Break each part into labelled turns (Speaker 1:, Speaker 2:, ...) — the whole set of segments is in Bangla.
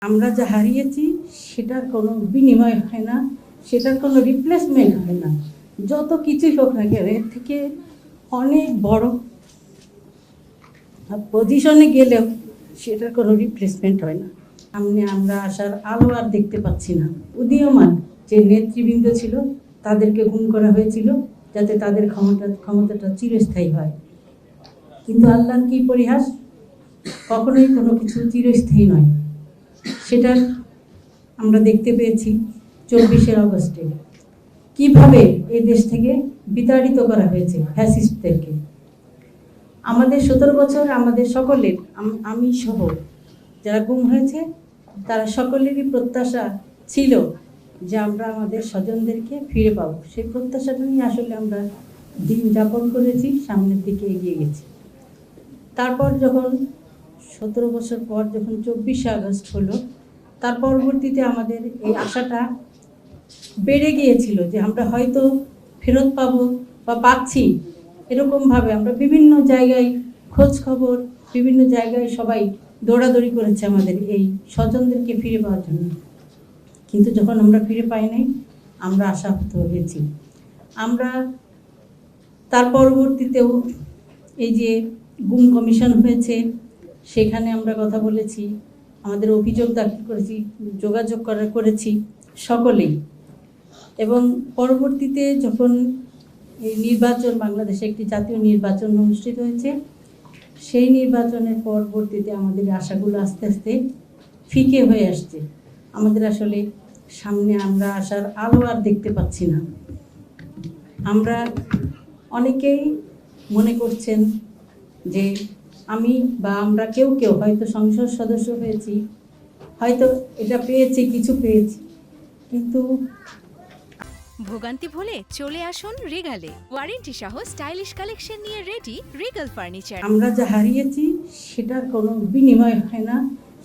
Speaker 1: আমরা যা হারিয়েছি সেটার কোনো বিনিময় হয় না, সেটার কোনো রিপ্লেসমেন্ট হয় না। যত কিছুই হোক না কেন, এর থেকে অনেক বড় পজিশনে গেলেও সেটার কোনো রিপ্লেসমেন্ট হয় না। সামনে আমরা আসার আলো আর দেখতে পাচ্ছি না। উদীয়মান যে নেতৃবৃন্দ ছিল তাদেরকে গুম করা হয়েছিল যাতে তাদের ক্ষমতাটা চিরস্থায়ী হয়, কিন্তু আল্লাহর কি পরিহাস, কখনোই কোনো কিছু চিরস্থায়ী নয়। সেটা আমরা দেখতে পেয়েছি 24শে আগস্টে কিভাবে এই দেশ থেকে বিতাড়িত করা হয়েছে ফ্যাসিস্টদেরকে। আমাদের 17 বছর আমাদের সকলের, আমি সহ যারা গুম হয়েছে তারা সকলেরই প্রত্যাশা ছিল যে আমরা আমাদের স্বজনদেরকে ফিরে পাবো। সেই প্রত্যাশাটা নিয়ে আসলে আমরা দিন যাপন করেছি, সামনের দিকে এগিয়ে গেছি। তারপর যখন 17 বছর পর যখন 24শে আগস্ট হলো, তার পরবর্তীতে আমাদের এই আশাটা বেড়ে গিয়েছিল যে আমরা হয়তো ফেরত পাবো বা পাচ্ছি। এরকমভাবে আমরা বিভিন্ন জায়গায় খোঁজ খবর, বিভিন্ন জায়গায় সবাই দৌড়াদৌড়ি করেছে আমাদের এই স্বজনদেরকে ফিরে পাওয়ার জন্য। কিন্তু যখন আমরা ফিরে পাই নাই, আমরা আশাহত হয়েছি। আমরা তার পরবর্তীতেও এই যে গুম কমিশন হয়েছে সেখানে আমরা কথা বলেছি, আমাদের অভিযোগ দাখিল করেছি, যোগাযোগ করেছি সকলেই। এবং পরবর্তীতে যখন এই নির্বাচন, বাংলাদেশে একটি জাতীয় নির্বাচন অনুষ্ঠিত হয়েছে, সেই নির্বাচনের পরবর্তীতে আমাদের আশাগুলো আস্তে আস্তে ফিকে হয়ে আসছে। আমাদের আসলে সামনে আমরা আসার আলো আর দেখতে পাচ্ছি না। আমরা অনেকেই মনে করছেন যে আমি বা আমরা কেউ হয়তো সংসদ সদস্য হয়েছি, হয়তো এটা পেয়েছি, কিছু পেয়েছি, কিন্তু
Speaker 2: ভোগান্তি ভুলে চলে আসুন রিগালে। ওয়ারেন্টি সহ স্টাইলিশ কালেকশন নিয়ে রেডি রিগাল ফার্নিচার।
Speaker 1: আমরা যা হারিয়েছি সেটার কোনো বিনিময় হয় না,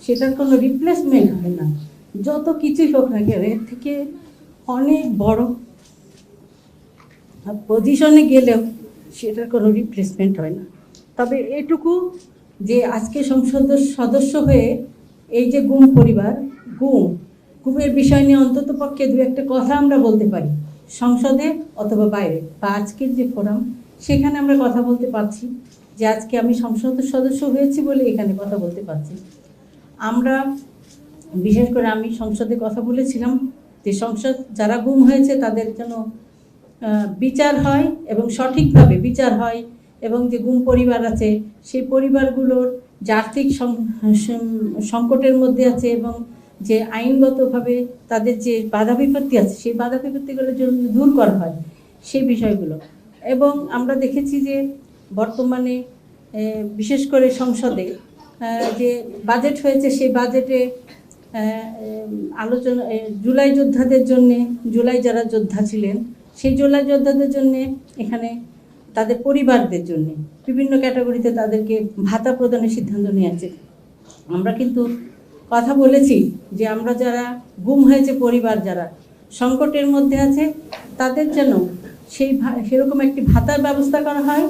Speaker 1: সেটার কোনো রিপ্লেসমেন্ট হয় না। যত কিছুই হোক না কেন, এর থেকে অনেক বড় পজিশনে গেলেও সেটার কোনো রিপ্লেসমেন্ট হয় না। তবে এটুকু যে আজকে সংসদ সদস্য হয়ে এই যে গুম পরিবার, গুমের বিষয় নিয়ে অন্তত পক্ষে দু একটা কথা আমরা বলতে পারি সংসদে অথবা বাইরে, বা আজকের যে ফোরাম সেখানে আমরা কথা বলতে পারছি যে আজকে আমি সংসদ সদস্য হয়েছি বলে এখানে কথা বলতে পারছি। আমরা বিশেষ করে আমি সংসদে কথা বলেছিলাম যে সংসদ যারা গুম হয়েছে তাদের যেন বিচার হয় এবং সঠিকভাবে বিচার হয়, এবং যে গুম পরিবার আছে সেই পরিবারগুলোর যে আর্থিক সংকটের মধ্যে আছে এবং যে আইনগতভাবে তাদের যে বাধা বিপত্তি আছে সেই বাধা বিপত্তিগুলোর জন্য দূর করা হয় সেই বিষয়গুলো। এবং আমরা দেখেছি যে বর্তমানে বিশেষ করে সংসদে যে বাজেট হয়েছে সেই বাজেটে আলোচনা জুলাই যোদ্ধাদের জন্যে, জুলাই যারা যোদ্ধা ছিলেন সেই জুলাই যোদ্ধাদের জন্যে এখানে তাদের পরিবারদের জন্য বিভিন্ন ক্যাটাগরিতে তাদেরকে ভাতা প্রদানের সিদ্ধান্ত নিয়েছে। আমরা কিন্তু কথা বলেছি যে আমরা যারা গুম হয়েছে, পরিবার যারা সংকটের মধ্যে আছে তাদের যেন সেরকম একটি ভাতার ব্যবস্থা করা হয়।